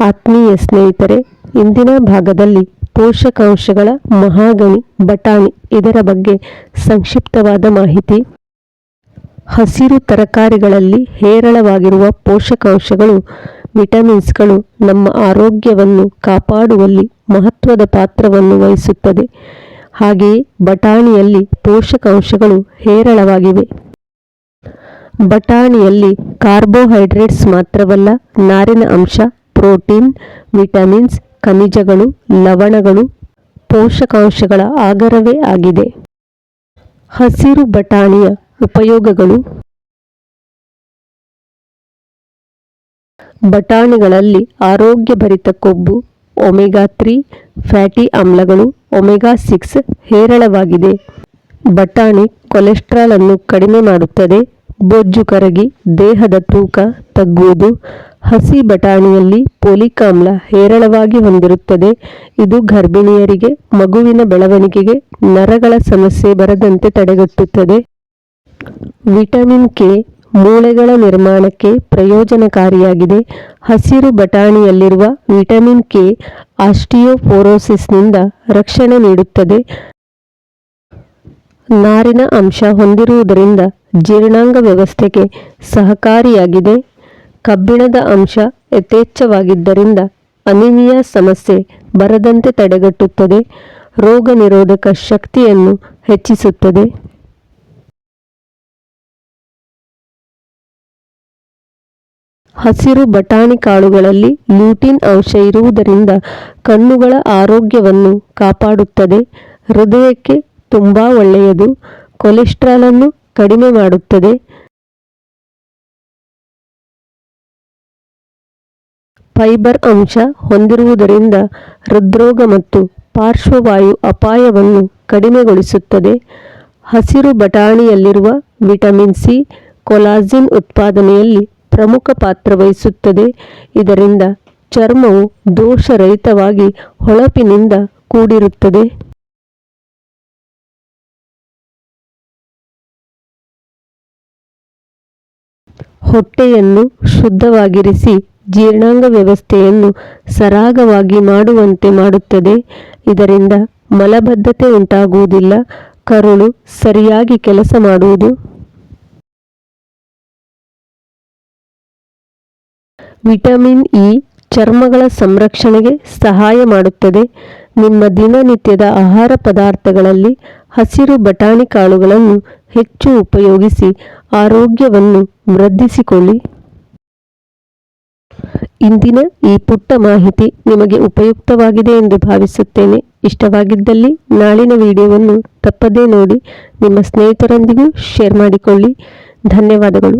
ಆತ್ಮೀಯ ಸ್ನೇಹಿತರೆ, ಇಂದಿನ ಭಾಗದಲ್ಲಿ ಪೋಷಕಾಂಶಗಳ ಮಹಾಗಣಿ ಬಟಾಣಿ ಇದರ ಬಗ್ಗೆ ಸಂಕ್ಷಿಪ್ತವಾದ ಮಾಹಿತಿ. ಹಸಿರು ತರಕಾರಿಗಳಲ್ಲಿ ಹೇರಳವಾಗಿರುವ ಪೋಷಕಾಂಶಗಳು, ವಿಟಮಿನ್ಸ್ಗಳು ನಮ್ಮ ಆರೋಗ್ಯವನ್ನು ಕಾಪಾಡುವಲ್ಲಿ ಮಹತ್ವದ ಪಾತ್ರವನ್ನು ವಹಿಸುತ್ತದೆ. ಹಾಗೆಯೇ ಬಟಾಣಿಯಲ್ಲಿ ಪೋಷಕಾಂಶಗಳು ಹೇರಳವಾಗಿವೆ. ಬಟಾಣಿಯಲ್ಲಿ ಕಾರ್ಬೋಹೈಡ್ರೇಟ್ಸ್ ಮಾತ್ರವಲ್ಲ, ನಾರಿನ ಅಂಶ, ಪ್ರೋಟೀನ್, ವಿಟಮಿನ್ಸ್, ಖನಿಜಗಳು, ಲವಣಗಳು ಪೋಷಕಾಂಶಗಳ ಆಗರವೇ ಆಗಿದೆ. ಹಸಿರು ಬಟಾಣಿಯ ಉಪಯೋಗಗಳು. ಬಟಾಣಿಗಳಲ್ಲಿ ಆರೋಗ್ಯಭರಿತ ಕೊಬ್ಬು, ಒಮೆಗಾ 3 ಫ್ಯಾಟಿ ಆಮ್ಲಗಳು, ಒಮೆಗಾ 6 ಹೇರಳವಾಗಿದೆ. ಬಟಾಣಿ ಕೊಲೆಸ್ಟ್ರಾಲ್ ಅನ್ನು ಕಡಿಮೆ ಮಾಡುತ್ತದೆ. ಬೊಜ್ಜು ಕರಗಿ ದೇಹದ ತೂಕ ತಗ್ಗುವುದು. ಹಸಿ ಬಟಾಣಿಯಲ್ಲಿ ಫೋಲಿಕ್ ಆಮ್ಲ ಹೇರಳವಾಗಿ ಹೊಂದಿರುತ್ತದೆ. ಇದು ಗರ್ಭಿಣಿಯರಿಗೆ ಮಗುವಿನ ಬೆಳವಣಿಗೆಗೆ, ನರಗಳ ಸಮಸ್ಯೆ ಬರದಂತೆ ತಡೆಗಟ್ಟುತ್ತದೆ. ವಿಟಮಿನ್ ಕೆ ಮೂಳೆಗಳ ನಿರ್ಮಾಣಕ್ಕೆ ಪ್ರಯೋಜನಕಾರಿಯಾಗಿದೆ. ಹಸಿರು ಬಟಾಣಿಯಲ್ಲಿರುವ ವಿಟಮಿನ್ ಕೆ ಆಸ್ಟಿಯೋಪೊರೋಸಿಸ್ನಿಂದ ರಕ್ಷಣೆ ನೀಡುತ್ತದೆ. ನಾರಿನ ಅಂಶ ಹೊಂದಿರುವುದರಿಂದ ಜೀರ್ಣಾಂಗ ವ್ಯವಸ್ಥೆಗೆ ಸಹಕಾರಿಯಾಗಿದೆ. ಕಬ್ಬಿಣದ ಅಂಶ ಯಥೇಚ್ಛವಾಗಿದ್ದರಿಂದ ಅನಿಮಿಯಾ ಸಮಸ್ಯೆ ಬರದಂತೆ ತಡೆಗಟ್ಟುತ್ತದೆ. ರೋಗ ನಿರೋಧಕ ಶಕ್ತಿಯನ್ನು ಹೆಚ್ಚಿಸುತ್ತದೆ. ಹಸಿರು ಬಟಾಣಿ ಕಾಳುಗಳಲ್ಲಿ ಲ್ಯೂಟಿನ್ ಅಂಶ ಇರುವುದರಿಂದ ಕಣ್ಣುಗಳ ಆರೋಗ್ಯವನ್ನು ಕಾಪಾಡುತ್ತದೆ. ಹೃದಯಕ್ಕೆ ತುಂಬಾ ಒಳ್ಳೆಯದು. ಕೊಲೆಸ್ಟ್ರಾಲ್ ಅನ್ನು ಕಡಿಮೆ ಮಾಡುತ್ತದೆ. ಫೈಬರ್ ಅಂಶ ಹೊಂದಿರುವುದರಿಂದ ಹೃದ್ರೋಗ ಮತ್ತು ಪಾರ್ಶ್ವವಾಯು ಅಪಾಯವನ್ನು ಕಡಿಮೆಗೊಳಿಸುತ್ತದೆ. ಹಸಿರು ಬಟಾಣಿಯಲ್ಲಿರುವ ವಿಟಮಿನ್ ಸಿ ಕೊಲಾಜಿನ್ ಉತ್ಪಾದನೆಯಲ್ಲಿ ಪ್ರಮುಖ ಪಾತ್ರ ವಹಿಸುತ್ತದೆ. ಇದರಿಂದ ಚರ್ಮವು ದೋಷರಹಿತವಾಗಿ ಹೊಳಪಿನಿಂದ ಕೂಡಿರುತ್ತದೆ. ಹೊಟ್ಟೆಯನ್ನು ಶುದ್ಧವಾಗಿರಿಸಿ ಜೀರ್ಣಾಂಗ ವ್ಯವಸ್ಥೆಯನ್ನು ಸರಾಗವಾಗಿ ಮಾಡುವಂತೆ ಮಾಡುತ್ತದೆ. ಇದರಿಂದ ಮಲಬದ್ಧತೆ ಉಂಟಾಗುವುದಿಲ್ಲ. ಕರುಳು ಸರಿಯಾಗಿ ಕೆಲಸ ಮಾಡುವುದು. ವಿಟಮಿನ್ ಇ ಚರ್ಮಗಳ ಸಂರಕ್ಷಣೆಗೆ ಸಹಾಯ ಮಾಡುತ್ತದೆ. ನಿಮ್ಮ ದಿನನಿತ್ಯದ ಆಹಾರ ಪದಾರ್ಥಗಳಲ್ಲಿ ಹಸಿರು ಬಟಾಣಿ ಕಾಳುಗಳನ್ನು ಹೆಚ್ಚು ಉಪಯೋಗಿಸಿ ಆರೋಗ್ಯವನ್ನು ವೃದ್ಧಿಸಿಕೊಳ್ಳಿ. ಇಂದಿನ ಈ ಪುಟ್ಟ ಮಾಹಿತಿ ನಿಮಗೆ ಉಪಯುಕ್ತವಾಗಿದೆ ಎಂದು ಭಾವಿಸುತ್ತೇನೆ. ಇಷ್ಟವಾಗಿದ್ದಲ್ಲಿ ನಾಳಿನ ವಿಡಿಯೋವನ್ನು ತಪ್ಪದೇ ನೋಡಿ ನಿಮ್ಮ ಸ್ನೇಹಿತರೊಂದಿಗೂ ಶೇರ್ ಮಾಡಿಕೊಳ್ಳಿ. ಧನ್ಯವಾದಗಳು.